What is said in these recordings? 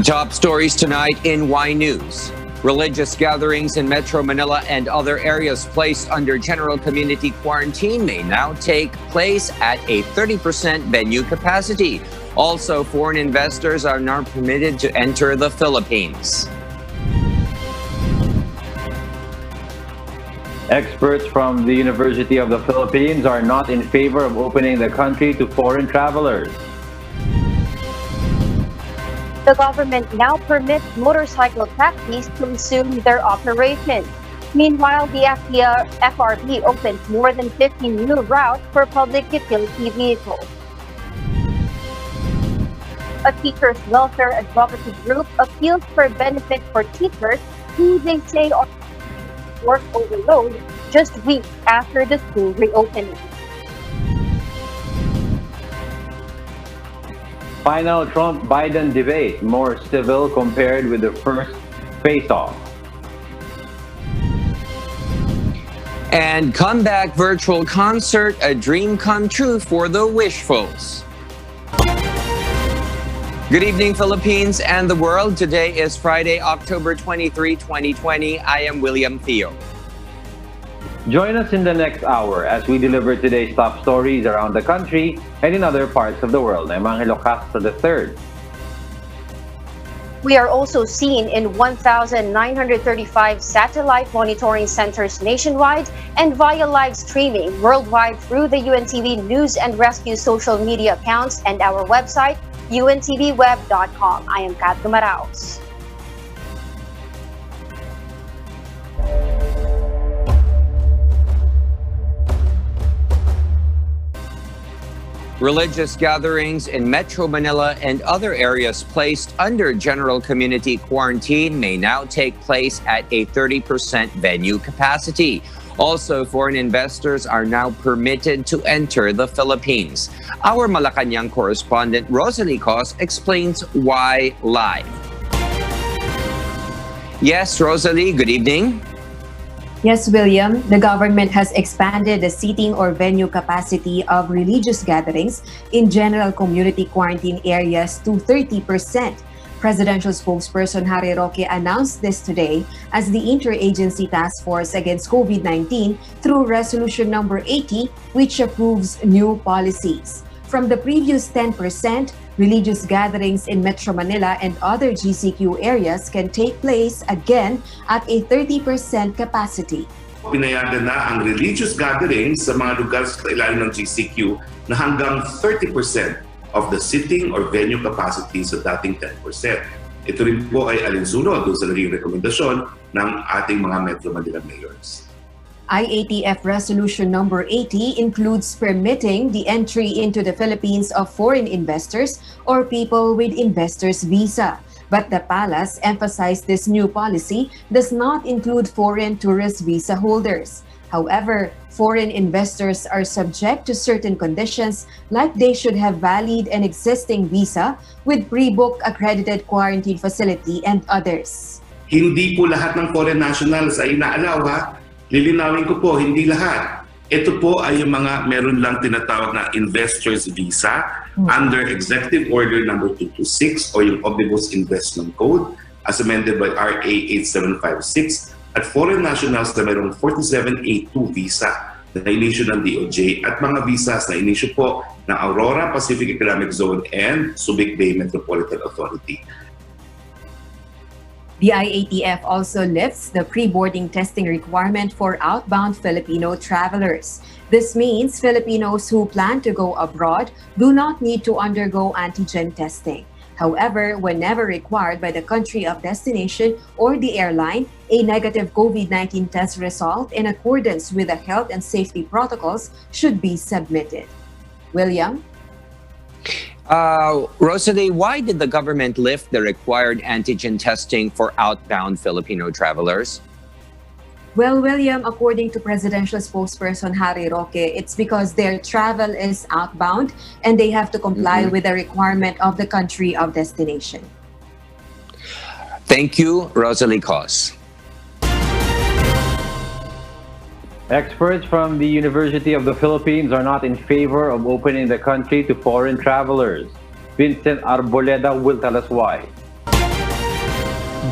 Top stories tonight in Y News. Religious gatherings in Metro Manila and other areas placed under general community quarantine may now take place at a 30% venue capacity. Also, foreign investors are now permitted to enter the Philippines. Experts from the University of the Philippines are not in favor of opening the country to foreign travelers. The government now permits motorcycle taxis to resume their operation. Meanwhile, the LTFRB opened more than 50 new routes for public utility vehicles. A teachers' welfare advocacy group appeals for benefits for teachers who they say are work overload just weeks after the school reopening. Final Trump-Biden debate, more civil compared with the first face-off. And comeback virtual concert, a dream come true for the wishfuls. Good evening, Philippines and the world. Today is Friday, October 23, 2020. I am William Theo. Join us in the next hour as we deliver today's top stories around the country and in other parts of the world. I'm Angelo Castro III. We are also seen in 1,935 satellite monitoring centers nationwide and via live streaming worldwide through the UNTV News and Rescue social media accounts and our website, untvweb.com. I am Kat Dumaraos. Religious gatherings in Metro Manila and other areas placed under general community quarantine may now take place at a 30% venue capacity. Also, foreign investors are now permitted to enter the Philippines. Our Malacanang correspondent Rosalie Cos explains why live. Yes, Rosalie, good evening. Yes, William. The government has expanded the seating or venue capacity of religious gatherings in general community quarantine areas to 30%. Presidential spokesperson Harry Roque announced this today as the Interagency Task Force Against COVID-19 through Resolution Number 80, which approves new policies. From the previous 10%, religious gatherings in Metro Manila and other GCQ areas can take place again at a 30% capacity. Pinayagan na ang religious gatherings sa mga lugar sa ilalim ng GCQ na hanggang 30% of the sitting or venue capacity sa dating 10%. Ito rin po ay alinsunod doon sa naging rekomendasyon ng ating mga Metro Manila mayors. IATF Resolution Number 80 includes permitting the entry into the Philippines of foreign investors or people with investors visa. But the palace emphasized this new policy does not include foreign tourist visa holders. However, foreign investors are subject to certain conditions like they should have valid and existing visa with pre-booked accredited quarantine facility and others. Hindi po lahat ng foreign nationals ay inaalaw ha. Lilinawin ko po, hindi lahat. Ito po ay yung mga meron lang tinatawag na investor's visa under Executive Order number 226 o yung Omnibus Investment Code as amended by RA 8756 at foreign nationals na mayroong 4782 visa na in-issue ng DOJ at mga visas na in-issue po ng Aurora Pacific Economic Zone and Subic Bay Metropolitan Authority. The IATF also lifts the pre-boarding testing requirement for outbound Filipino travelers. This means Filipinos who plan to go abroad do not need to undergo antigen testing. However, whenever required by the country of destination or the airline, a negative COVID-19 test result in accordance with the health and safety protocols should be submitted. William? Rosalie, why did the government lift the required antigen testing for outbound Filipino travelers? Well, William, according to presidential spokesperson Harry Roque, it's because their travel is outbound and they have to comply with the requirement of the country of destination. Thank you, Rosalie Cos. Experts from the University of the Philippines are not in favor of opening the country to foreign travelers. Vincent Arboleda will tell us why.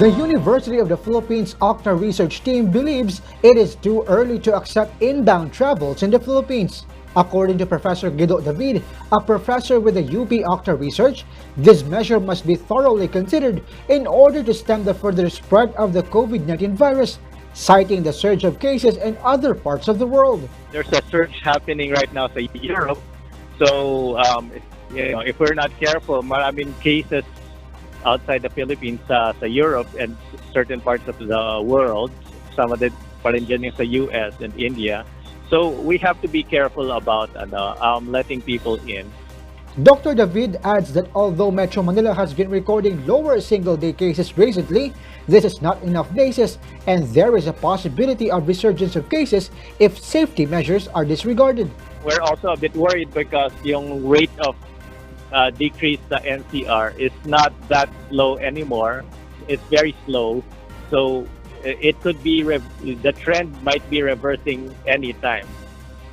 The University of the Philippines Octa research team believes it is too early to accept inbound travels in the Philippines. According to Professor Guido David, a professor with the UP Octa research, this measure must be thoroughly considered in order to stem the further spread of the COVID-19 virus, citing the surge of cases in other parts of the world. There's a surge happening right now in Europe. So, if we're not careful, maraming cases outside the Philippines sa Europe and certain parts of the world. Some of it pa rin dyan yung sa US and India. So we have to be careful about letting people in. Dr. David adds that although Metro Manila has been recording lower single-day cases recently, this is not enough basis and there is a possibility of resurgence of cases if safety measures are disregarded. We're also a bit worried because yung rate of decrease sa NCR is not that slow anymore. It's very slow. So it could be, the trend might be reversing anytime.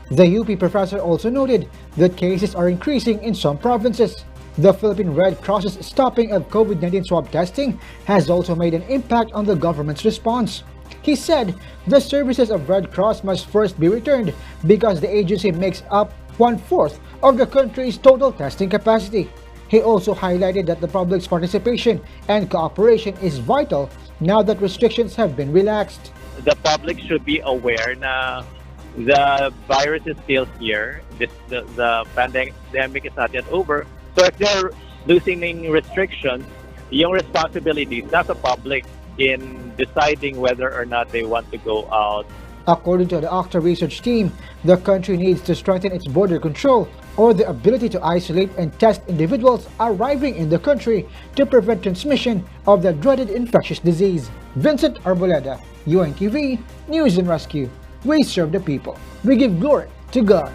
The UP professor also noted that cases are increasing in some provinces. The Philippine Red Cross's stopping of COVID-19 swab testing has also made an impact on the government's response. He said the services of Red Cross must first be returned because the agency makes up 1/4 of the country's total testing capacity. He also highlighted that the public's participation and cooperation is vital now that restrictions have been relaxed. The public should be aware na the virus is still here. The pandemic is not yet over. So if they're loosening restrictions, yung responsibility is not the public in deciding whether or not they want to go out. According to the Octa research team, the country needs to strengthen its border control or the ability to isolate and test individuals arriving in the country to prevent transmission of the dreaded infectious disease. Vincent Arboleda, UNTV, News and Rescue. We serve the people. We give glory to God.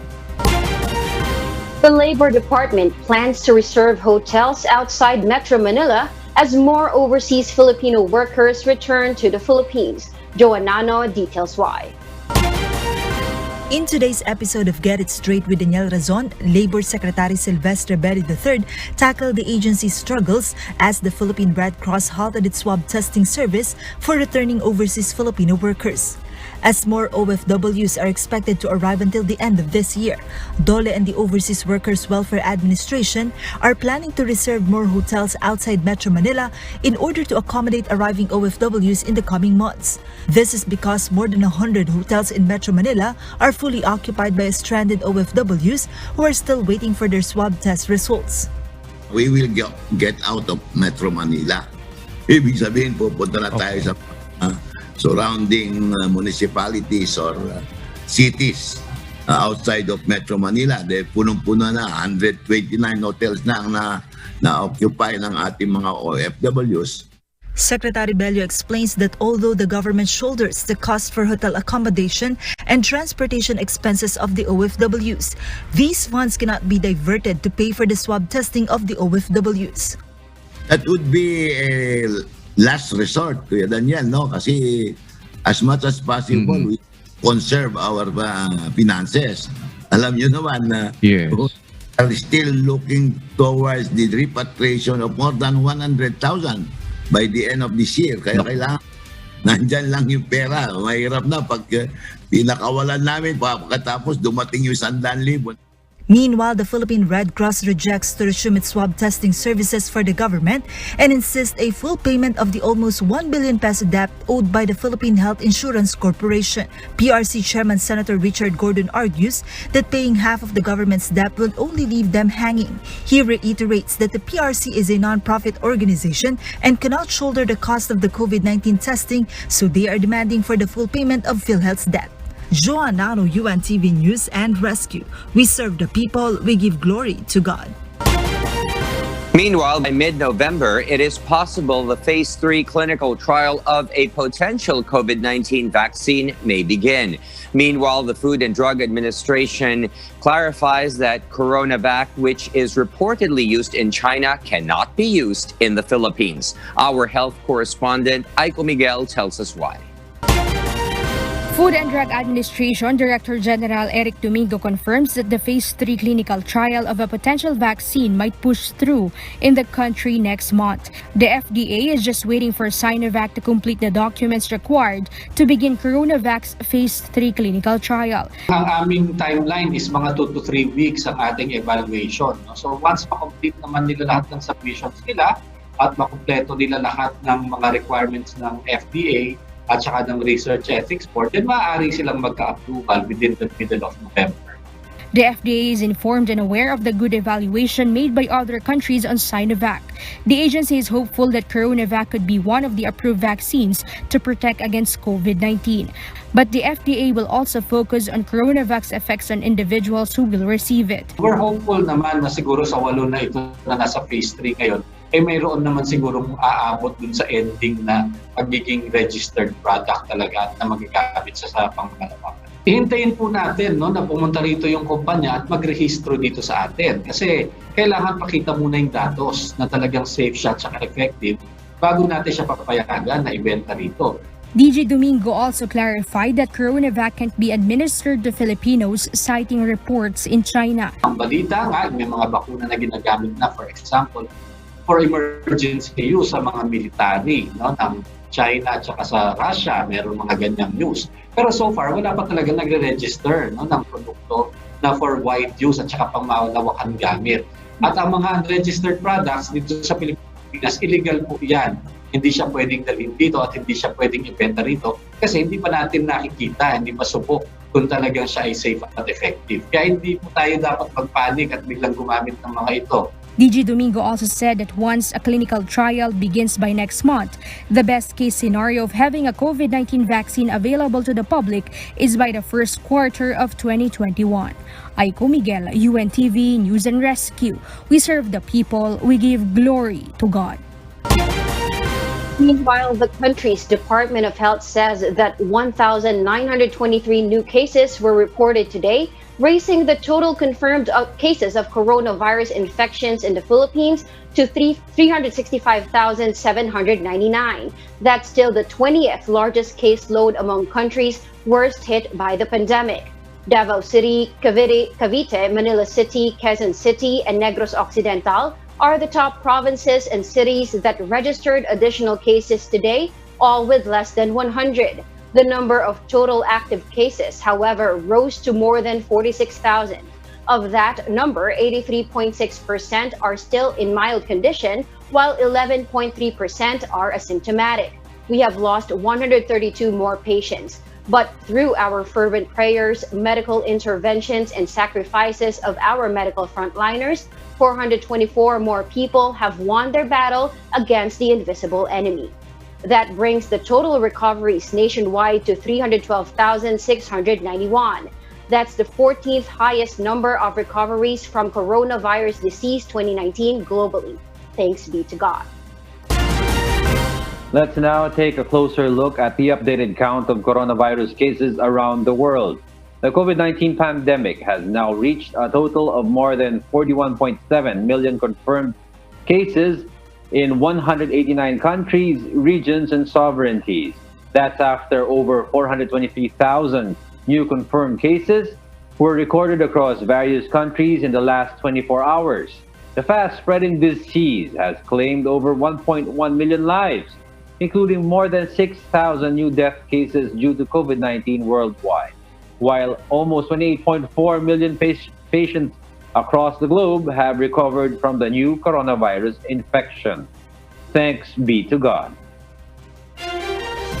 The Labor Department plans to reserve hotels outside Metro Manila as more overseas Filipino workers return to the Philippines. Joanano details why. In today's episode of Get It Straight with Daniel Razon, Labor Secretary Silvestre Berry III tackled the agency's struggles as the Philippine Red Cross halted its swab testing service for returning overseas Filipino workers. As more OFWs are expected to arrive until the end of this year, DOLE and the Overseas Workers Welfare Administration are planning to reserve more hotels outside Metro Manila in order to accommodate arriving OFWs in the coming months. This is because more than 100 hotels in Metro Manila are fully occupied by stranded OFWs who are still waiting for their swab test results. We will get out of Metro Manila. Ibig sabihin, pupunta na tayo sa surrounding municipalities or cities outside of Metro Manila. Dahil punong-puno na, 129 hotels na ang na-occupy ng ating mga OFWs. Secretary Bello explains that although the government shoulders the cost for hotel accommodation and transportation expenses of the OFWs, these funds cannot be diverted to pay for the swab testing of the OFWs. That would be a last resort, Kuya Daniel, no? Kasi as much as possible, we conserve our finances. Alam nyo naman na are still looking towards the repatriation of more than 100,000 by the end of this year. Kaya kailangan, nandyan lang yung pera. Mahirap na pag pinakawalan namin, pagkatapos dumating yung 100,000. Meanwhile, the Philippine Red Cross rejects to resume its swab testing services for the government and insists a full payment of the almost 1 billion peso debt owed by the Philippine Health Insurance Corporation. PRC Chairman Senator Richard Gordon argues that paying half of the government's debt will only leave them hanging. He reiterates that the PRC is a non-profit organization and cannot shoulder the cost of the COVID-19 testing, so they are demanding for the full payment of PhilHealth's debt. Joanano, UNTV News and Rescue. We serve the people, we give glory to God. Meanwhile, by mid-November, it is possible the Phase 3 clinical trial of a potential COVID-19 vaccine may begin. Meanwhile, the Food and Drug Administration clarifies that CoronaVac, which is reportedly used in China, cannot be used in the Philippines. Our health correspondent, Aiko Miguel, tells us why. Food and Drug Administration Director General Eric Domingo confirms that the Phase 3 clinical trial of a potential vaccine might push through in the country next month. The FDA is just waiting for Sinovac to complete the documents required to begin CoronaVac's Phase 3 clinical trial. Ang aming timeline is mga 2 to 3 weeks ang ating evaluation. So once ma-complete naman nila lahat ng submissions nila at makumpleto nila lahat ng mga requirements ng FDA, at saka ng research ethics board, then maaari silang magka-approval within the middle of November. The FDA is informed and aware of the good evaluation made by other countries on Sinovac. The agency is hopeful that CoronaVac could be one of the approved vaccines to protect against COVID-19. But the FDA will also focus on CoronaVac's effects on individuals who will receive it. We're hopeful naman na siguro sa 8 na ito na nasa phase 3 ngayon, mayroon naman sigurong aabot dun sa ending na magiging registered product talaga na magagamit sa pangangalawakan. Ihintayin po natin na pumunta rito yung kumpanya at magrehistro dito sa atin kasi kailangan pakita muna yung datos na talagang safe siya at effective bago natin siya papayagan na ibenta rito. DG Domingo also clarified that CoronaVac can't be administered to Filipinos, citing reports in China. Ang balita nga, may mga bakuna na ginagamit na, for example, for emergency use sa mga military ng China at saka sa Russia, meron mga ganyang news. Pero so far, wala pa talaga nagre-register ng produkto na for wide use at saka pangmalawakan gamit. At ang mga unregistered products dito sa Pilipinas, illegal po yan. Hindi siya pwedeng dalhin dito at hindi siya pwedeng ibenta rito kasi hindi pa natin nakikita, hindi pa subok kung talagang siya ay safe at effective. Kaya hindi po tayo dapat magpanik at biglang gumamit ng mga ito. DG Domingo also said that once a clinical trial begins by next month, the best case scenario of having a COVID-19 vaccine available to the public is by the first quarter of 2021. Aiko Miguel, UNTV News and Rescue. We serve the people, we give glory to God. Meanwhile, the country's Department of Health says that 1,923 new cases were reported today, raising the total confirmed cases of coronavirus infections in the Philippines to 365,799. That's still the 20th largest caseload among countries worst hit by the pandemic. Davao City, Cavite, Manila City, Quezon City, and Negros Occidental are the top provinces and cities that registered additional cases today, all with less than 100. The number of total active cases, however, rose to more than 46,000. Of that number, 83.6% are still in mild condition, while 11.3% are asymptomatic. We have lost 132 more patients. But through our fervent prayers, medical interventions, and sacrifices of our medical frontliners, 424 more people have won their battle against the invisible enemy. That brings the total recoveries nationwide to 312,691. That's the 14th highest number of recoveries from coronavirus disease 2019 globally. Thanks be to God. Let's now take a closer look at the updated count of coronavirus cases around the world. The COVID-19 pandemic has now reached a total of more than 41.7 million confirmed cases in 189 countries, regions, and sovereignties. That's after over 423,000 new confirmed cases were recorded across various countries in the last 24 hours. The fast-spreading disease has claimed over 1.1 million lives, including more than 6,000 new death cases due to COVID-19 worldwide, while almost 28.4 million patients across the globe have recovered from the new coronavirus infection. Thanks be to God.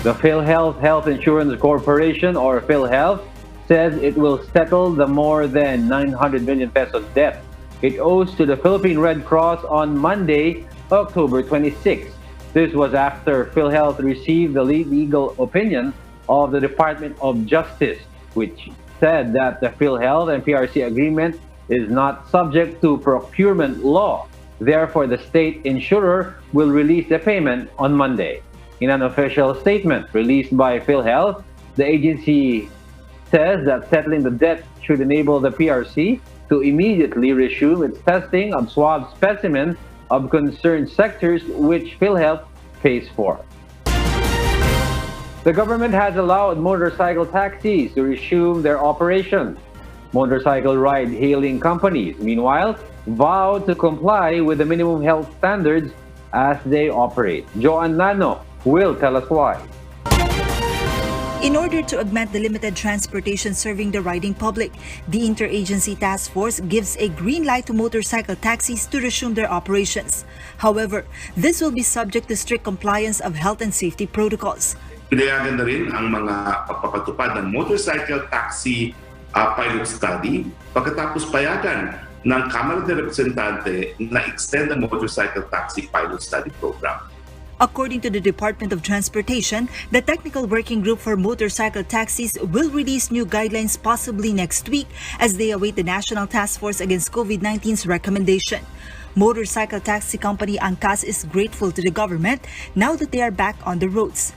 The PhilHealth Health Insurance Corporation, or PhilHealth, says it will settle the more than 900 million pesos debt it owes to the Philippine Red Cross on Monday, October 26. This was after PhilHealth received the legal opinion of the Department of Justice, which said that the PhilHealth and PRC agreement is not subject to procurement law. Therefore, the state insurer will release the payment on Monday. In an official statement released by PhilHealth, the agency says that settling the debt should enable the PRC to immediately resume its testing of swab specimens of concerned sectors which PhilHealth pays for. The government has allowed motorcycle taxis to resume their operations. Motorcycle ride-hailing companies, meanwhile, vow to comply with the minimum health standards as they operate. Joan Nano will tell us why. In order to augment the limited transportation serving the riding public, the Interagency Task Force gives a green light to motorcycle taxis to resume their operations. However, this will be subject to strict compliance of health and safety protocols. Pinayagan na rin ang mga pagpapatupad ng motorcycle taxi pilot study pagkatapos payagan ng Kamara de Representante na extend ang motorcycle taxi pilot study program. According to the Department of Transportation, the Technical Working Group for Motorcycle Taxis will release new guidelines possibly next week as they await the National Task Force Against COVID-19's recommendation. Motorcycle taxi company Angkas is grateful to the government now that they are back on the roads.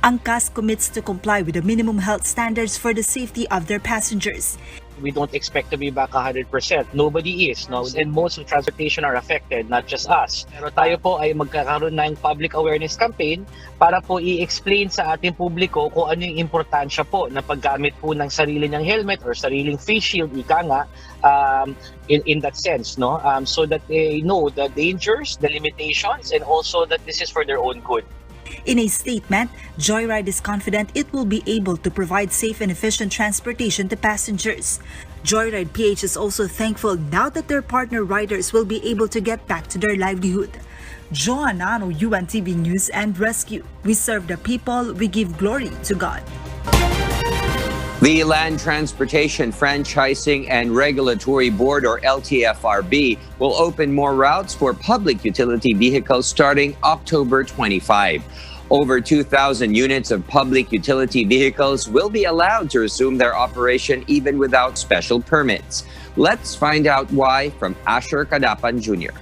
Angkas commits to comply with the minimum health standards for the safety of their passengers. We don't expect to be back 100%. Nobody is, no? And most of transportation are affected, not just us. Pero tayo po ay magkakaroon ng public awareness campaign para po i-explain sa ating publiko kung ano yung importansya po na paggamit po ng sarili ng helmet or sariling face shield, ika nga, in that sense, no? So that they know the dangers, the limitations, and also that this is for their own good. In a statement, Joyride is confident it will be able to provide safe and efficient transportation to passengers. Joyride PH is also thankful now that their partner riders will be able to get back to their livelihood. Joan Nano, UNTV News and Rescue. We serve the people, we give glory to God. The Land Transportation Franchising and Regulatory Board, or LTFRB, will open more routes for public utility vehicles starting October 25. Over 2,000 units of public utility vehicles will be allowed to resume their operation even without special permits. Let's find out why from Asher Kadapan Jr.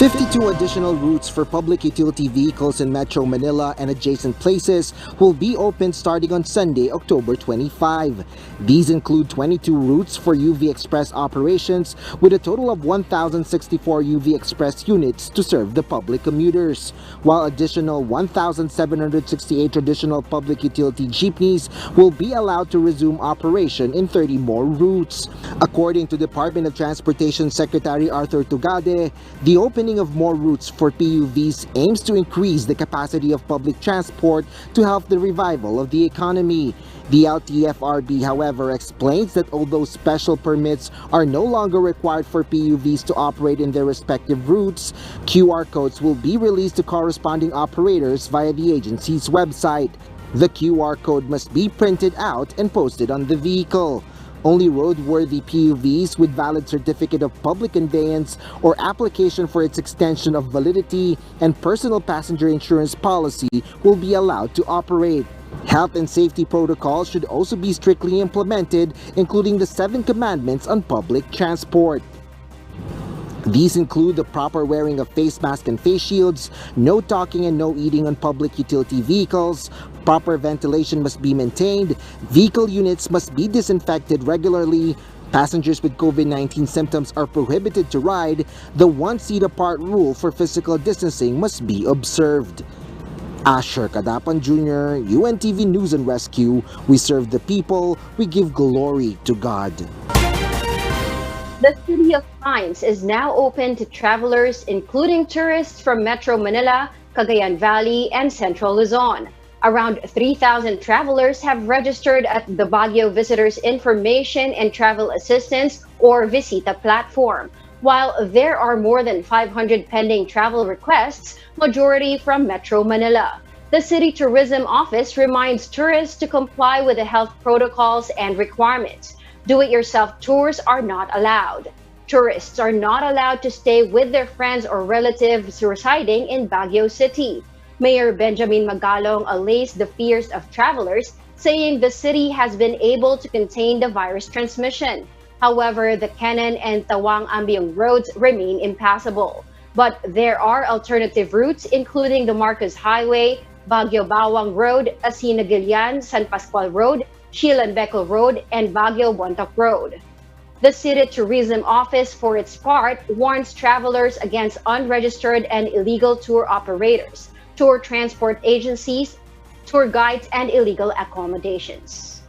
52 additional routes for public utility vehicles in Metro Manila and adjacent places will be opened starting on Sunday, October 25. These include 22 routes for UV Express operations with a total of 1,064 UV Express units to serve the public commuters, while additional 1,768 traditional public utility jeepneys will be allowed to resume operation in 30 more routes. According to Department of Transportation Secretary Arthur Tugade, the opening of more routes for PUVs aims to increase the capacity of public transport to help the revival of the economy. The LTFRB, however, explains that although special permits are no longer required for PUVs to operate in their respective routes, QR codes will be released to corresponding operators via the agency's website. The QR code must be printed out and posted on the vehicle. Only roadworthy PUVs with valid certificate of public conveyance or application for its extension of validity and personal passenger insurance policy will be allowed to operate. Health and safety protocols should also be strictly implemented, including the 7 commandments on public transport. These include the proper wearing of face masks and face shields, no talking and no eating on public utility vehicles, proper ventilation must be maintained, vehicle units must be disinfected regularly, passengers with COVID-19 symptoms are prohibited to ride, the 1 seat apart rule for physical distancing must be observed. Asher Kadapan Jr., UNTV News and Rescue. We serve the people, we give glory to God. The City of Pines is now open to travelers, including tourists from Metro Manila, Cagayan Valley, and Central Luzon. Around 3,000 travelers have registered at the Baguio Visitors Information and Travel Assistance, or Visita platform. While there are more than 500 pending travel requests, majority from Metro Manila. The City Tourism Office reminds tourists to comply with the health protocols and requirements. Do-it-yourself tours are not allowed. Tourists are not allowed to stay with their friends or relatives residing in Baguio City. Mayor Benjamin Magalong allays the fears of travelers, saying the city has been able to contain the virus transmission. However, the Kenan and Tawang-Ambiong roads remain impassable. But there are alternative routes, including the Marcos Highway, Baguio-Bawang Road, Asina-Gilian, San Pascual Road, Shilan-Beco Road, and Baguio-Bontoc Road. The City Tourism Office, for its part, warns travelers against unregistered and illegal tour operators, tour transport agencies, tour guides, and illegal accommodations.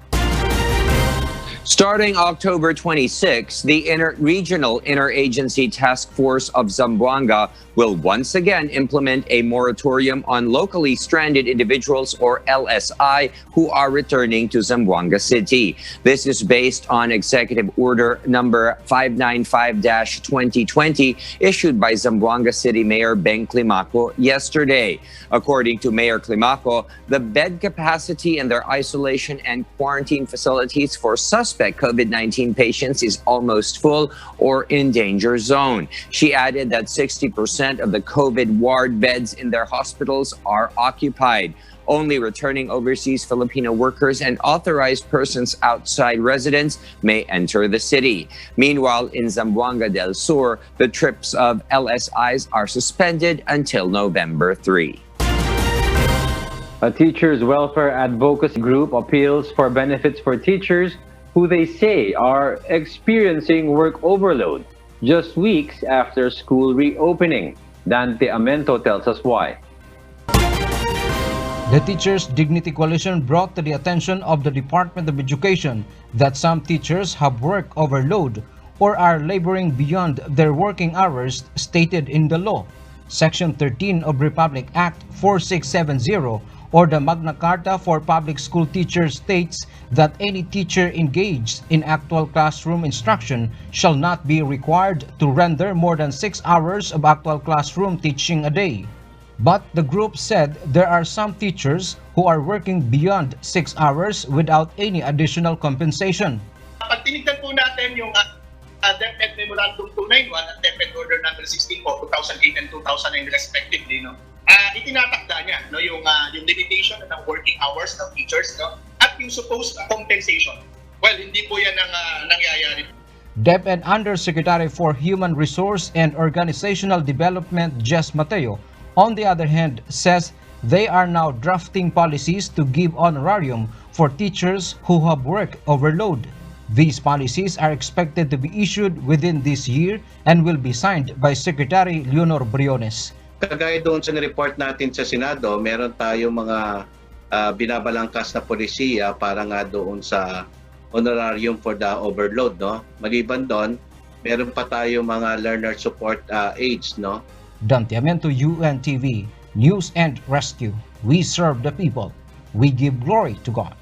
Starting October 26, the Regional Interagency Task Force of Zamboanga will once again implement a moratorium on locally stranded individuals, or LSI, who are returning to Zamboanga City. This is based on Executive Order number 595-2020 issued by Zamboanga City Mayor Beng Climaco yesterday. According to Mayor Climaco, the bed capacity in their isolation and quarantine facilities for suspect COVID-19 patients is almost full or in danger zone. She added that 60% of the COVID ward beds in their hospitals are occupied. Only returning overseas Filipino workers and authorized persons outside residence may enter the city. Meanwhile, in Zamboanga del Sur, the trips of LSIs are suspended until November 3. A teachers' welfare advocacy group appeals for benefits for teachers who they say are experiencing work overload just weeks after school reopening. Dante Amento tells us why. The Teachers Dignity Coalition brought to the attention of the Department of Education that some teachers have work overload or are laboring beyond their working hours stated in the law. Section 13 of Republic Act 4670 or the Magna Carta for Public School Teachers states that any teacher engaged in actual classroom instruction shall not be required to render more than 6 hours of actual classroom teaching a day. But the group said there are some teachers who are working beyond 6 hours without any additional compensation. Pag tinignan po natin yung DepEd Memorandum 291 at DepEd Order number 16 po, 2008 and 2009 respectively, no? Itinatakda niya yung limitation ng working hours ng teachers, no? At yung supposed compensation. Well, hindi po yan ang nangyayari. DepEd Undersecretary for Human Resource and Organizational Development Jess Mateo, on the other hand, says they are now drafting policies to give honorarium for teachers who have work overload. These policies are expected to be issued within this year and will be signed by Secretary Leonor Briones. Kagaya doon sa report natin sa Senado, meron tayong mga binabalangkas na polisiya para nga doon sa honorarium for the overload, no? Maliban doon, meron pa tayong mga learner support aids, no? Dante Amento, UNTV, News and Rescue. We serve the people. We give glory to God.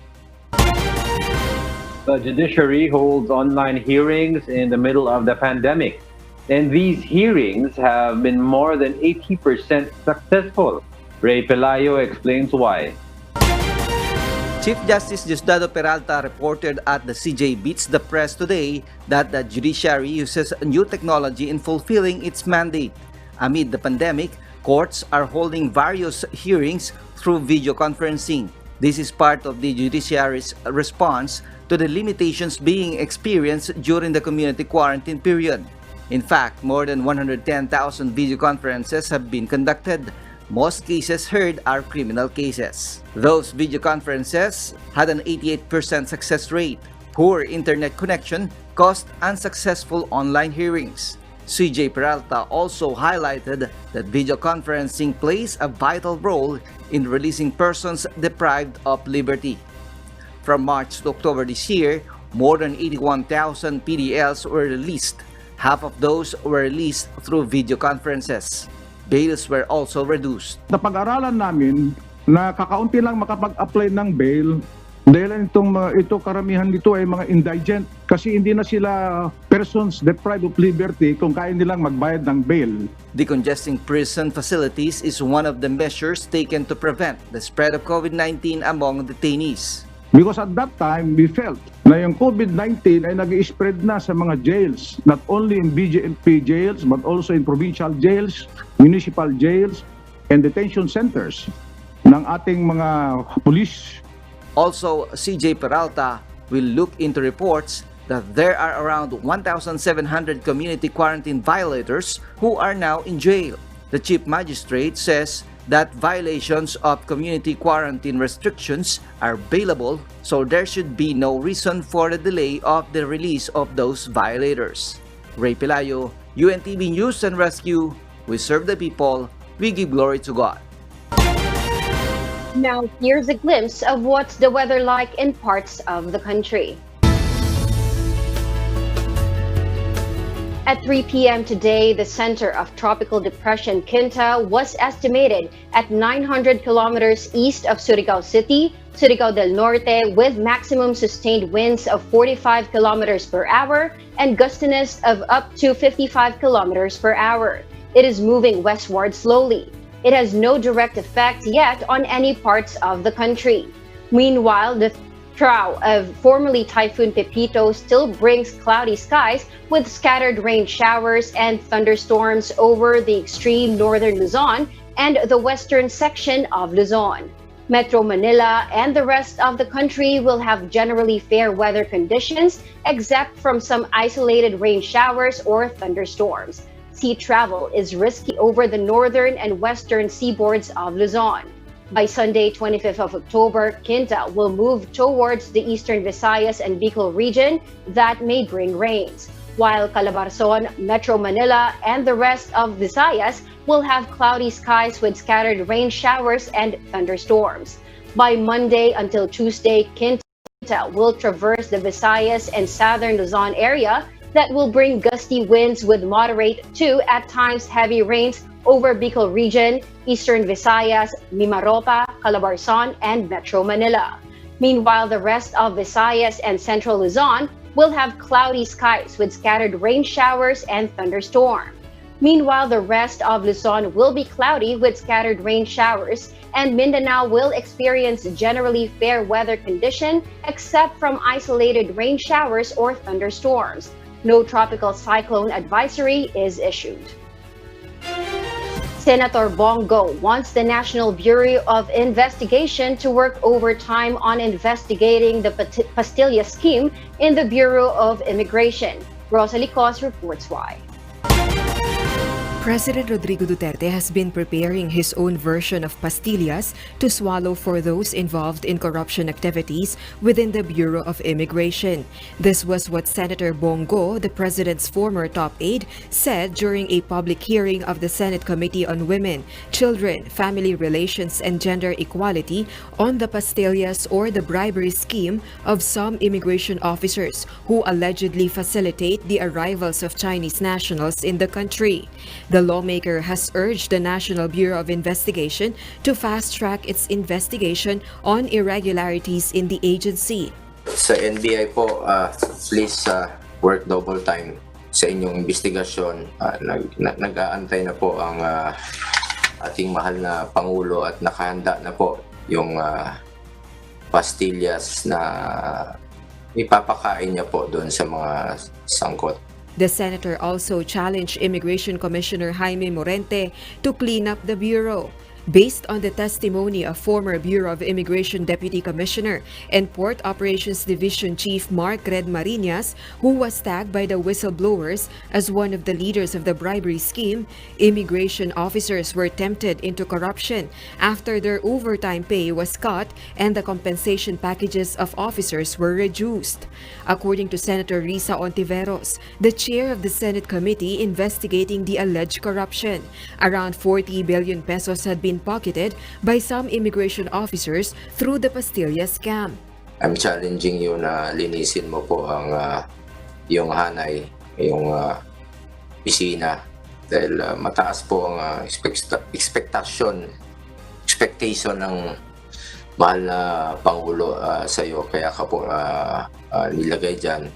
The judiciary holds online hearings in the middle of the pandemic. And these hearings have been more than 80% successful. Ray Pelayo explains why. Chief Justice Diosdado Peralta reported at the CJ Beats the Press today that the judiciary uses new technology in fulfilling its mandate. Amid the pandemic, courts are holding various hearings through video conferencing. This is part of the judiciary's response to the limitations being experienced during the community quarantine period. In fact, more than 110,000 video conferences have been conducted. Most cases heard are criminal cases. Those video conferences had an 88% success rate. Poor internet connection caused unsuccessful online hearings. CJ Peralta also highlighted that video conferencing plays a vital role in releasing persons deprived of liberty. From March to October this year, more than 81,000 PDLs were released. Half of those were released through video conferences. Bails were also reduced. Napag-aralan namin na kakaunti lang makapag-apply ng bail dahil ito karamihan dito ay mga indigent kasi hindi na sila persons deprived of liberty kung kaya nilang magbayad ng bail. Decongesting prison facilities is one of the measures taken to prevent the spread of COVID-19 among detainees. Because at that time, we felt na yung COVID-19 ay nag-i-spread na sa mga jails, not only in BJMP jails, but also in provincial jails, municipal jails, and detention centers ng ating mga police. Also, CJ Peralta will look into reports that there are around 1,700 community quarantine violators who are now in jail. The Chief Magistrate says that violations of community quarantine restrictions are bailable, so there should be no reason for the delay of the release of those violators. Ray Pelayo, UNTV News and Rescue. We serve the people. We give glory to God. Now, here's a glimpse of what's the weather like in parts of the country. At 3 p.m. today, the center of Tropical Depression Quinta was estimated at 900 kilometers east of Surigao City, Surigao del Norte, with maximum sustained winds of 45 kilometers per hour and gustiness of up to 55 kilometers per hour. It is moving westward slowly. It has no direct effect yet on any parts of the country. Meanwhile, the trough of formerly Typhoon Pepito still brings cloudy skies with scattered rain showers and thunderstorms over the extreme northern Luzon and the western section of Luzon. Metro Manila and the rest of the country will have generally fair weather conditions except from some isolated rain showers or thunderstorms. Sea travel is risky over the northern and western seaboards of Luzon. By Sunday, 25th of October, Quinta will move towards the eastern Visayas and Bicol region that may bring rains, while Calabarzon, Metro Manila, and the rest of Visayas will have cloudy skies with scattered rain showers and thunderstorms. By Monday until Tuesday, Quinta will traverse the Visayas and southern Luzon area that will bring gusty winds with moderate to, at times, heavy rains over Bicol region, eastern Visayas, Mimaropa, Calabarzon, and Metro Manila. Meanwhile, the rest of Visayas and central Luzon will have cloudy skies with scattered rain showers and thunderstorms. Meanwhile, the rest of Luzon will be cloudy with scattered rain showers, and Mindanao will experience generally fair weather condition except from isolated rain showers or thunderstorms. No tropical cyclone advisory is issued. Senator Bongo wants the National Bureau of Investigation to work overtime on investigating the Pastillas scheme in the Bureau of Immigration. Rosalie Cos reports why. President Rodrigo Duterte has been preparing his own version of pastillas to swallow for those involved in corruption activities within the Bureau of Immigration. This was what Senator Bongo, the president's former top aide, said during a public hearing of the Senate Committee on Women, Children, Family Relations and Gender Equality on the pastillas or the bribery scheme of some immigration officers who allegedly facilitate the arrivals of Chinese nationals in the country. The lawmaker has urged the National Bureau of Investigation to fast-track its investigation on irregularities in the agency. Sa NBI po, please work double time sa inyong investigasyon. Nag-aantay na po ang ating mahal na Pangulo at nakahanda na po yung pastillas na ipapakain niya po doon sa mga sangkot. The senator also challenged Immigration Commissioner Jaime Morente to clean up the Bureau. Based on the testimony of former Bureau of Immigration Deputy Commissioner and Port Operations Division Chief Mark Red Marinas, who was tagged by the whistleblowers as one of the leaders of the bribery scheme, immigration officers were tempted into corruption after their overtime pay was cut and the compensation packages of officers were reduced. According to Senator Risa Ontiveros, the chair of the Senate committee investigating the alleged corruption, around 40 billion pesos had been pocketed by some immigration officers through the Pastillas scam. I'm challenging you na linisin mo po ang yung hanay, yung pisina dahil mataas po ang expectation ng mahal na Pangulo sa iyo kaya ka po nilagay dyan.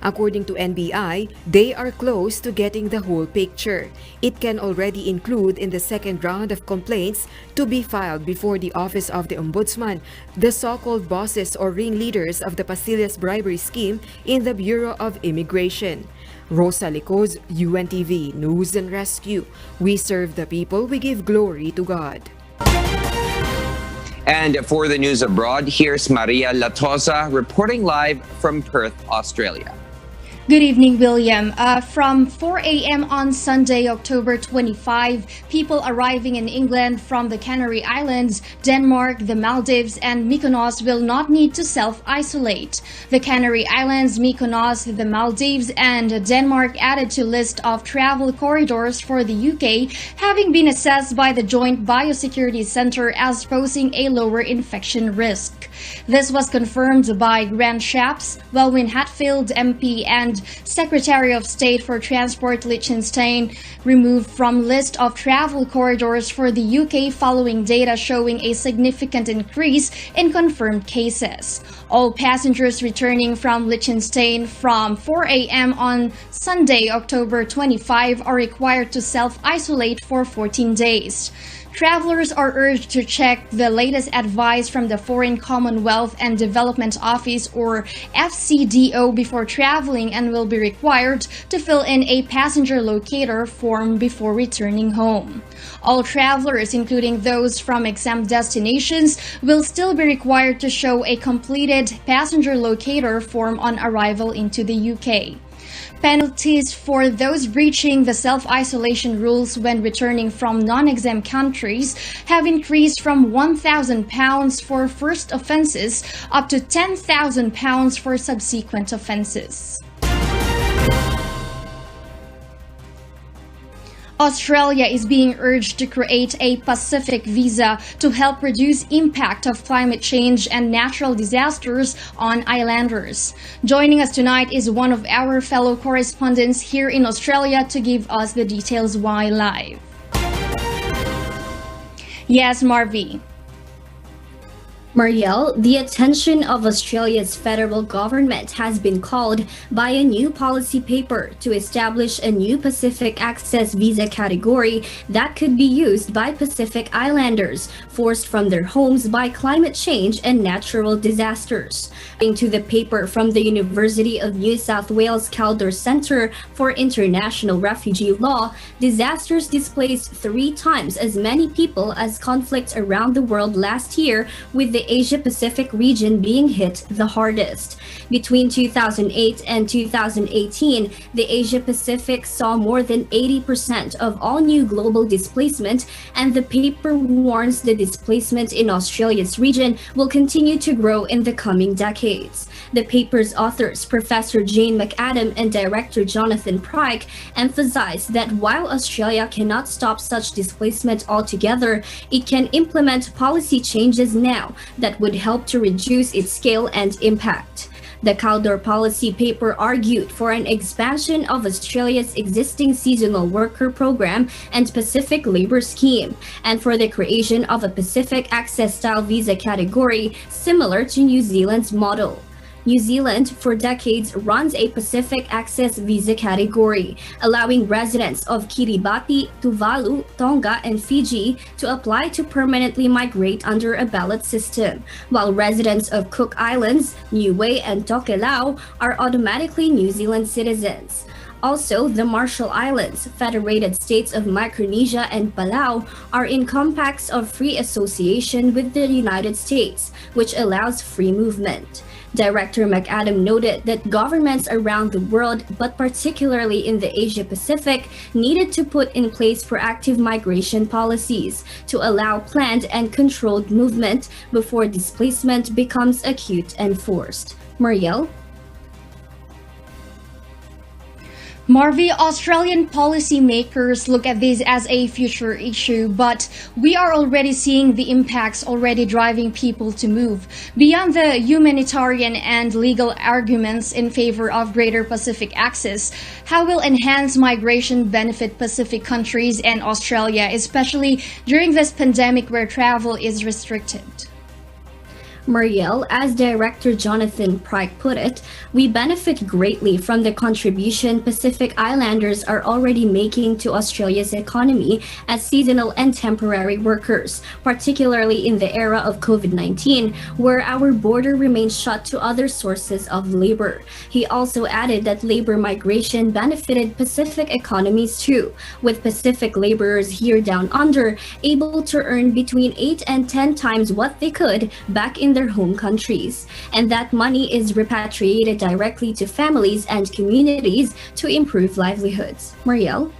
According to NBI, they are close to getting the whole picture. It can already include in the second round of complaints to be filed before the Office of the Ombudsman, the so-called bosses or ringleaders of the Pastillas bribery scheme in the Bureau of Immigration. Rosa Licos, UNTV News and Rescue. We serve the people, we give glory to God. And for the news abroad, here's Maria Latosa reporting live from Perth, Australia. Good evening, William. From 4 a.m. on Sunday, October 25, people arriving in England from the Canary Islands, Denmark, the Maldives, and Mykonos will not need to self-isolate. The Canary Islands, Mykonos, the Maldives, and Denmark added to list of travel corridors for the UK, having been assessed by the Joint Biosecurity Centre as posing a lower infection risk. This was confirmed by Grant Shapps, Welwyn Hatfield MP and Secretary of State for Transport Liechtenstein, removed from list of travel corridors for the UK following data showing a significant increase in confirmed cases. All passengers returning from Liechtenstein from 4 a.m. on Sunday, October 25 are required to self-isolate for 14 days. Travelers are urged to check the latest advice from the Foreign Commonwealth and Development Office or FCDO before traveling and will be required to fill in a passenger locator form before returning home. All travelers, including those from exempt destinations, will still be required to show a completed passenger locator form on arrival into the UK. Penalties for those breaching the self-isolation rules when returning from non-exempt countries have increased from £1,000 for first offences up to £10,000 for subsequent offences. Australia is being urged to create a Pacific visa to help reduce impact of climate change and natural disasters on islanders. Joining us tonight is one of our fellow correspondents here in Australia to give us the details why live. Yes, Marvi. Marielle, the attention of Australia's federal government has been called by a new policy paper to establish a new Pacific Access visa category that could be used by Pacific Islanders forced from their homes by climate change and natural disasters. According to the paper from the University of New South Wales Calder Centre for International Refugee Law, disasters displaced 3 times as many people as conflicts around the world last year, with the Asia-Pacific region being hit the hardest. Between 2008 and 2018, the Asia-Pacific saw more than 80% of all new global displacement, and the paper warns the displacement in Australia's region will continue to grow in the coming decades. The paper's authors, Professor Jane McAdam and Director Jonathan Pryke, emphasized that while Australia cannot stop such displacement altogether, it can implement policy changes now that would help to reduce its scale and impact. The Calder policy paper argued for an expansion of Australia's existing seasonal worker program and Pacific Labour Scheme, and for the creation of a Pacific Access style visa category similar to New Zealand's model. New Zealand, for decades, runs a Pacific Access visa category, allowing residents of Kiribati, Tuvalu, Tonga, and Fiji to apply to permanently migrate under a ballot system, while residents of Cook Islands, Niue, and Tokelau are automatically New Zealand citizens. Also, the Marshall Islands, Federated States of Micronesia, and Palau are in compacts of free association with the United States, which allows free movement. Director McAdam noted that governments around the world, but particularly in the Asia-Pacific, needed to put in place proactive migration policies to allow planned and controlled movement before displacement becomes acute and forced. Marielle? Marvi, Australian policymakers look at this as a future issue, but we are already seeing the impacts already driving people to move. Beyond the humanitarian and legal arguments in favor of greater Pacific access, how will enhanced migration benefit Pacific countries and Australia, especially during this pandemic where travel is restricted? Marielle, as Director Jonathan Pryke put it, we benefit greatly from the contribution Pacific Islanders are already making to Australia's economy as seasonal and temporary workers, particularly in the era of COVID-19, where our border remains shut to other sources of labor. He also added that labor migration benefited Pacific economies too, with Pacific laborers here down under able to earn between 8 and 10 times what they could back in their their home countries, and that money is repatriated directly to families and communities to improve livelihoods. Marielle?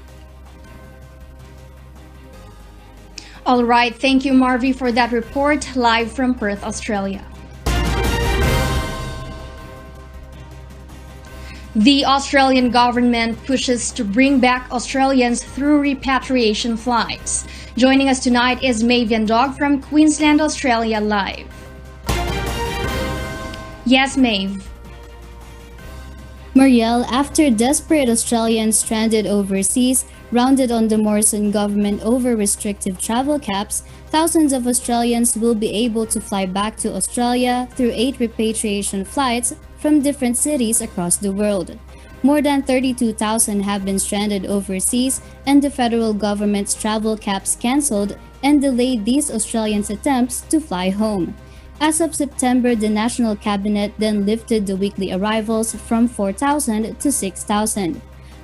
All right, thank you, Marvy, for that report live from Perth, Australia. The Australian government pushes to bring back Australians through repatriation flights. Joining us tonight is Mavian Dog from Queensland, Australia, live. Yes, Maeve. Marielle, after desperate Australians stranded overseas rounded on the Morrison government over restrictive travel caps, thousands of Australians will be able to fly back to Australia through 8 repatriation flights from different cities across the world. More than 32,000 have been stranded overseas, and the federal government's travel caps cancelled and delayed these Australians' attempts to fly home. As of September, the National Cabinet then lifted the weekly arrivals from 4,000 to 6,000.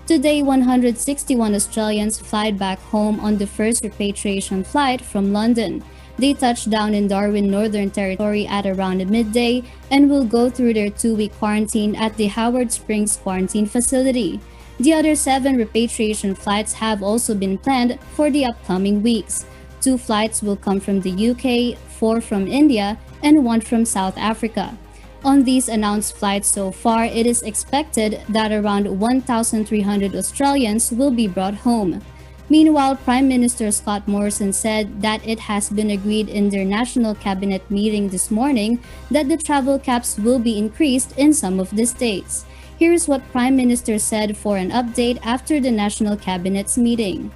Today, 161 Australians fly back home on the first repatriation flight from London. They touched down in Darwin, Northern Territory at around midday and will go through their 2-week quarantine at the Howard Springs Quarantine Facility. The other 7 repatriation flights have also been planned for the upcoming weeks. 2 flights will come from the UK, 4 from India, and 1 from South Africa. On these announced flights so far, it is expected that around 1,300 Australians will be brought home. Meanwhile, Prime Minister Scott Morrison said that it has been agreed in their National Cabinet meeting this morning that the travel caps will be increased in some of the states. Here's what Prime Minister said for an update after the National Cabinet's meeting.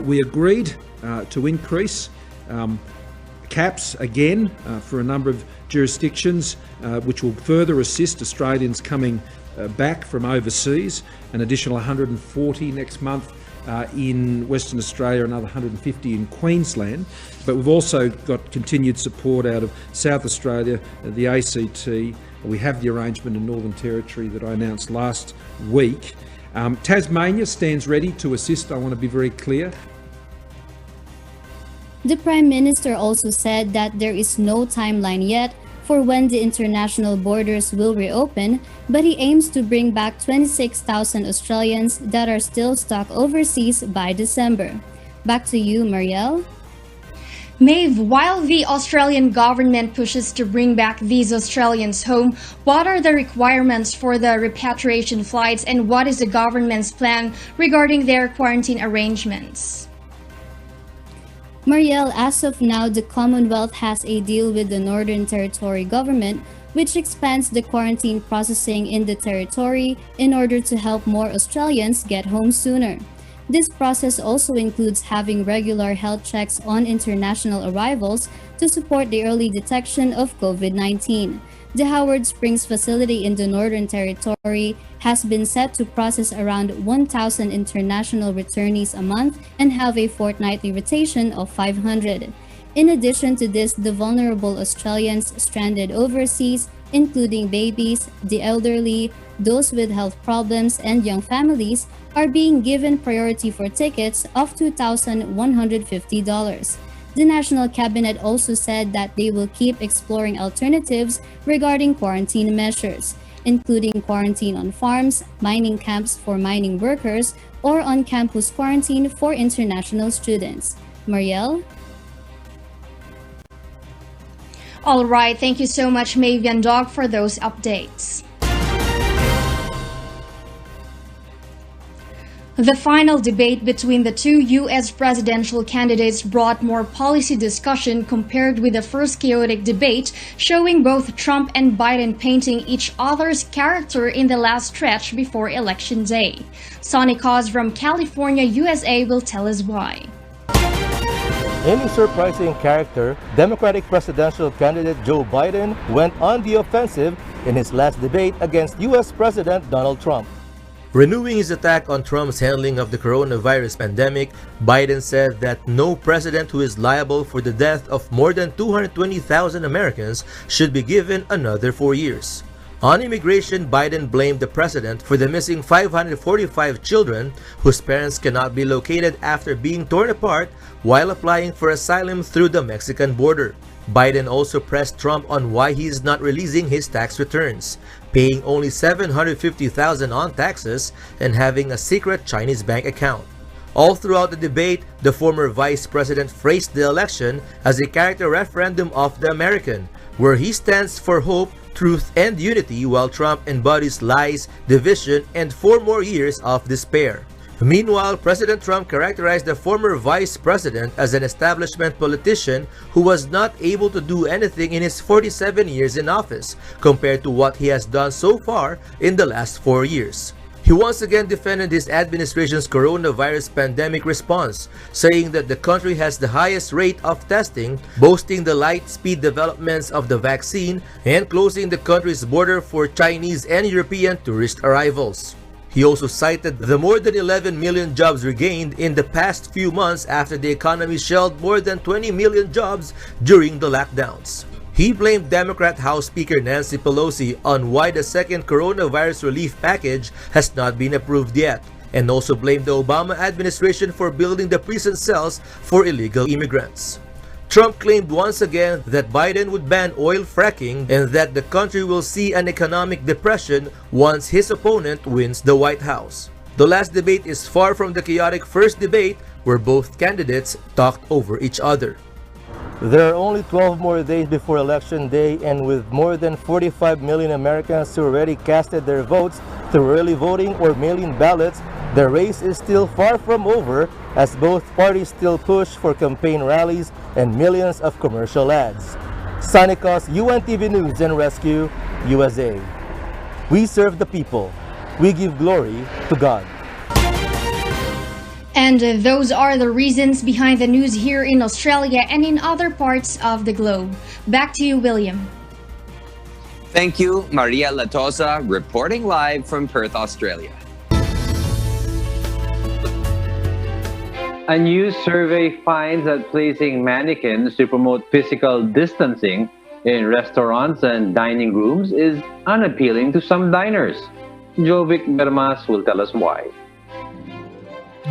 We agreed to increase caps again for a number of jurisdictions, which will further assist Australians coming back from overseas, an additional 140 next month in Western Australia, another 150 in Queensland. But we've also got continued support out of South Australia, the ACT. We have the arrangement in Northern Territory that I announced last week. Tasmania stands ready to assist, I want to be very clear. The Prime Minister also said that there is no timeline yet for when the international borders will reopen, but he aims to bring back 26,000 Australians that are still stuck overseas by December. Back to you, Marielle. Maeve, while the Australian government pushes to bring back these Australians home, what are the requirements for the repatriation flights, and what is the government's plan regarding their quarantine arrangements? Marielle, as of now, the Commonwealth has a deal with the Northern Territory government, which expands the quarantine processing in the territory in order to help more Australians get home sooner. This process also includes having regular health checks on international arrivals to support the early detection of COVID-19. The Howard Springs facility in the Northern Territory has been set to process around 1,000 international returnees a month and have a fortnightly rotation of 500. In addition to this, the vulnerable Australians stranded overseas, including babies, the elderly, those with health problems, and young families, are being given priority for tickets of $2,150. The National Cabinet also said that they will keep exploring alternatives regarding quarantine measures, including quarantine on farms, mining camps for mining workers, or on-campus quarantine for international students. Marielle? All right, thank you so much, Mavian Dog, for those updates. The final debate between the 2 U.S. presidential candidates brought more policy discussion compared with the first chaotic debate, showing both Trump and Biden painting each other's character in the last stretch before Election Day. Sonny Cos from California, USA will tell us why. In a surprising character, Democratic presidential candidate Joe Biden went on the offensive in his last debate against U.S. President Donald Trump. Renewing his attack on Trump's handling of the coronavirus pandemic, Biden said that no president who is liable for the death of more than 220,000 Americans should be given another 4 years. On immigration, Biden blamed the president for the missing 545 children whose parents cannot be located after being torn apart while applying for asylum through the Mexican border. Biden also pressed Trump on why he is not releasing his tax returns, paying only $750,000 on taxes and having a secret Chinese bank account. All throughout the debate, the former vice president phrased the election as a character referendum of the American, where he stands for hope, truth, and unity, while Trump embodies lies, division, and 4 more years of despair. Meanwhile, President Trump characterized the former vice president as an establishment politician who was not able to do anything in his 47 years in office, compared to what he has done so far in the last 4 years. He once again defended his administration's coronavirus pandemic response, saying that the country has the highest rate of testing, boasting the light-speed developments of the vaccine, and closing the country's border for Chinese and European tourist arrivals. He also cited the more than 11 million jobs regained in the past few months after the economy shelled more than 20 million jobs during the lockdowns. He blamed Democrat House Speaker Nancy Pelosi on why the second coronavirus relief package has not been approved yet, and also blamed the Obama administration for building the prison cells for illegal immigrants. Trump claimed once again that Biden would ban oil fracking and that the country will see an economic depression once his opponent wins the White House. The last debate is far from the chaotic first debate where both candidates talked over each other. There are only 12 more days before Election Day, and with more than 45 million Americans who already casted their votes through early voting or mail-in ballots, the race is still far from over as both parties still push for campaign rallies and millions of commercial ads. Sonicos, UNTV News and Rescue, USA. We serve the people. We give glory to God. And those are the reasons behind the news here in Australia and in other parts of the globe. Back to you, William. Thank you, Maria Latosa, reporting live from Perth, Australia. A new survey finds that placing mannequins to promote physical distancing in restaurants and dining rooms is unappealing to some diners. Jovic Bermas will tell us why.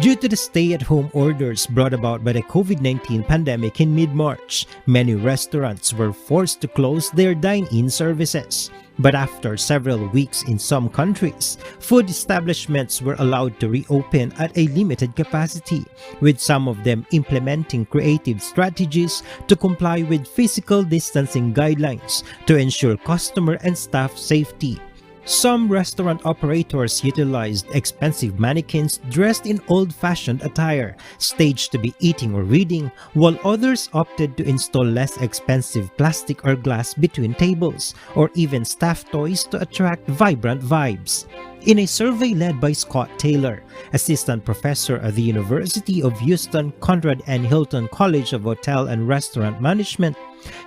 Due to the stay-at-home orders brought about by the COVID-19 pandemic in mid-March, many restaurants were forced to close their dine-in services. But after several weeks in some countries, food establishments were allowed to reopen at a limited capacity, with some of them implementing creative strategies to comply with physical distancing guidelines to ensure customer and staff safety. Some restaurant operators utilized expensive mannequins dressed in old-fashioned attire, staged to be eating or reading, while others opted to install less expensive plastic or glass between tables, or even staff toys to attract vibrant vibes. In a survey led by Scott Taylor, assistant professor at the University of Houston Conrad N. Hilton College of Hotel and Restaurant Management,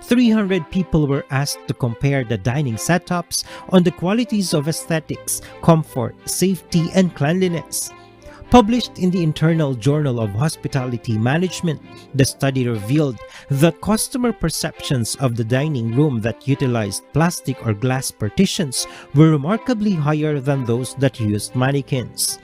300 people were asked to compare the dining setups on the qualities of aesthetics, comfort, safety, and cleanliness. Published in the Internal Journal of Hospitality Management, the study revealed that customer perceptions of the dining room that utilized plastic or glass partitions were remarkably higher than those that used mannequins.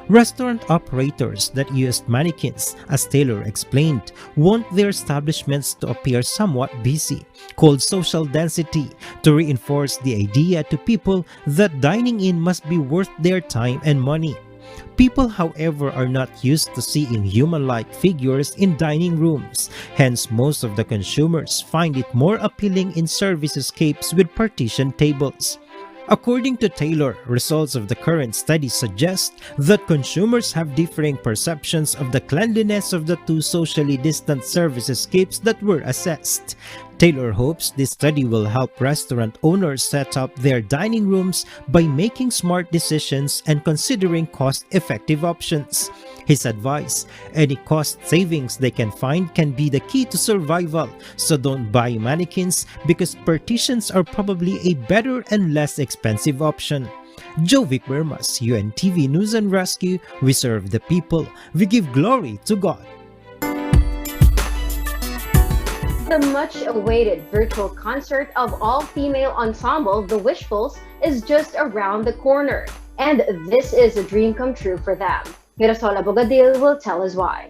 Restaurant operators that used mannequins, as Taylor explained, want their establishments to appear somewhat busy, called social density, to reinforce the idea to people that dining in must be worth their time and money. People, however, are not used to seeing human-like figures in dining rooms. Hence, most of the consumers find it more appealing in service-escapes with partition tables. According to Taylor, results of the current study suggest that consumers have differing perceptions of the cleanliness of the two socially distant service escapes that were assessed. Taylor hopes this study will help restaurant owners set up their dining rooms by making smart decisions and considering cost-effective options. His advice: any cost savings they can find can be the key to survival, so don't buy mannequins because partitions are probably a better and less expensive option. Jovic Bermas, UNTV News and Rescue. We serve the people. We give glory to God. The much-awaited virtual concert of all-female ensemble, The Wishfuls, is just around the corner. And this is a dream come true for them. Mirasol Abogadil will tell us why.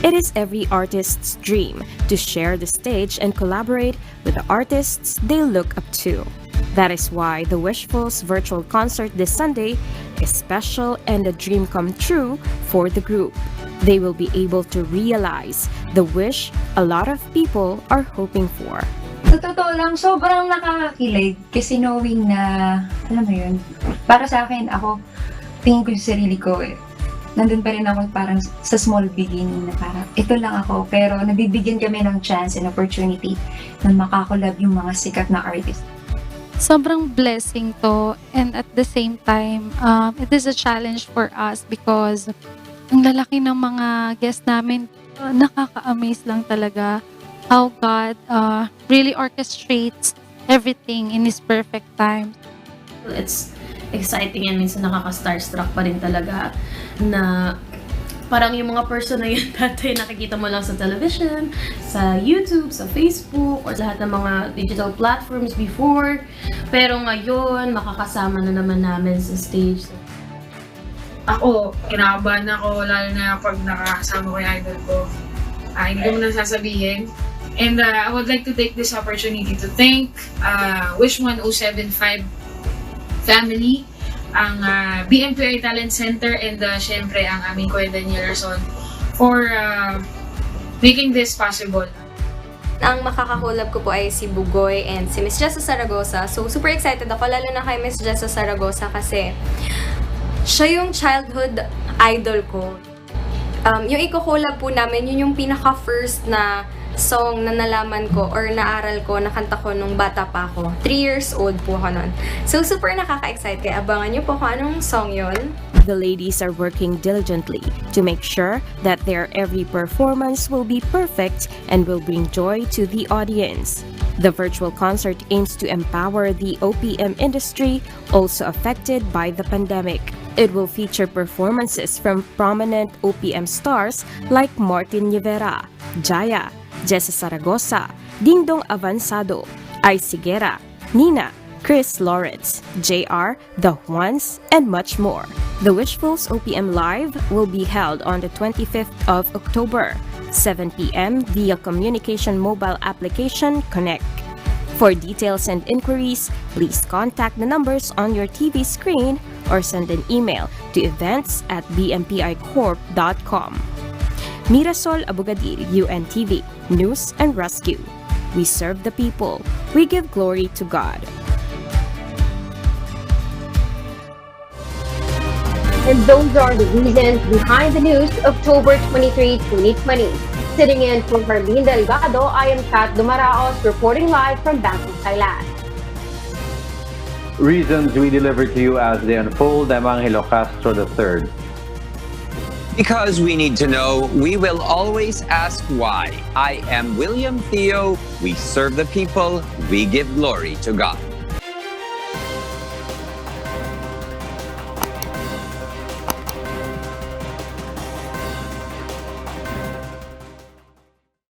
It is every artist's dream to share the stage and collaborate with the artists they look up to. That is why the Wishful's virtual concert this Sunday is special and a dream come true for the group. They will be able to realize the wish a lot of people are hoping for. Sa totoo lang, sobrang nakakakilig kasi knowing na, alam mo yun, para sa akin, ako, tingin ko sa sarili ko nandun pa rin ako parang sa small beginning na parang ito lang ako, pero nabibigyan kami ng chance and opportunity na makakolab yung mga sikat na artist. Sobrang blessing to, and at the same time, it is a challenge for us because ang lalaki ng mga guests namin, nakaka-amaze lang talaga how God really orchestrates everything in His perfect time. It's exciting and minsan nakaka-starstruck pa rin talaga na parang yung mga person na yun dati nakikita mo lang sa television, sa YouTube, sa Facebook, or lahat ng mga digital platforms before. Pero ngayon, makakasama na naman namin sa stage. Ako, kinakabahan ako, lalo na pag nakakasama ko yung idol ko. Hindi ko na sasabihin. And I would like to take this opportunity to thank Wish 1075 family, ang BMPI Talent Center, and syempre ang aming Kuya Daniel Razon for making this possible. Ang makakakolab ko po ay si Bugoy and si Miss Jessa Saragosa. So super excited ako, lalo na kay Miss Jessa Saragosa kasi siya yung childhood idol ko. Yung iko-collab po namin, yun yung pinaka-first na song na nalaman ko or naaral ko, nakanta ko nung bata pa ako. 3 years old po ako nun. So, super nakaka-excite. Kaya abangan nyo po kung anong song yon. The ladies are working diligently to make sure that their every performance will be perfect and will bring joy to the audience. The virtual concert aims to empower the OPM industry, also affected by the pandemic. It will feature performances from prominent OPM stars like Martin Rivera, Jaya, Jessa Saragosa, Dingdong Avansado, Ay Sigera, Nina, Chris Lawrence, JR, The Juans, and much more. The Wishfuls OPM Live will be held on the 25th of October, 7 p.m. via communication mobile application Connect. For details and inquiries, please contact the numbers on your TV screen or send an email to events@bmpicorp.com. Mirasol Abogadil, UNTV, News and Rescue. We serve the people. We give glory to God. And those are the reasons behind the news, October 23, 2020. Sitting in for Marlene Delgado, I am Kat Dumaraos, reporting live from Bangkok, Thailand. Reasons we deliver to you as they unfold. I'm Angelo Castro III. Because we need to know, we will always ask why. I am William Theo. We serve the people. We give glory to God.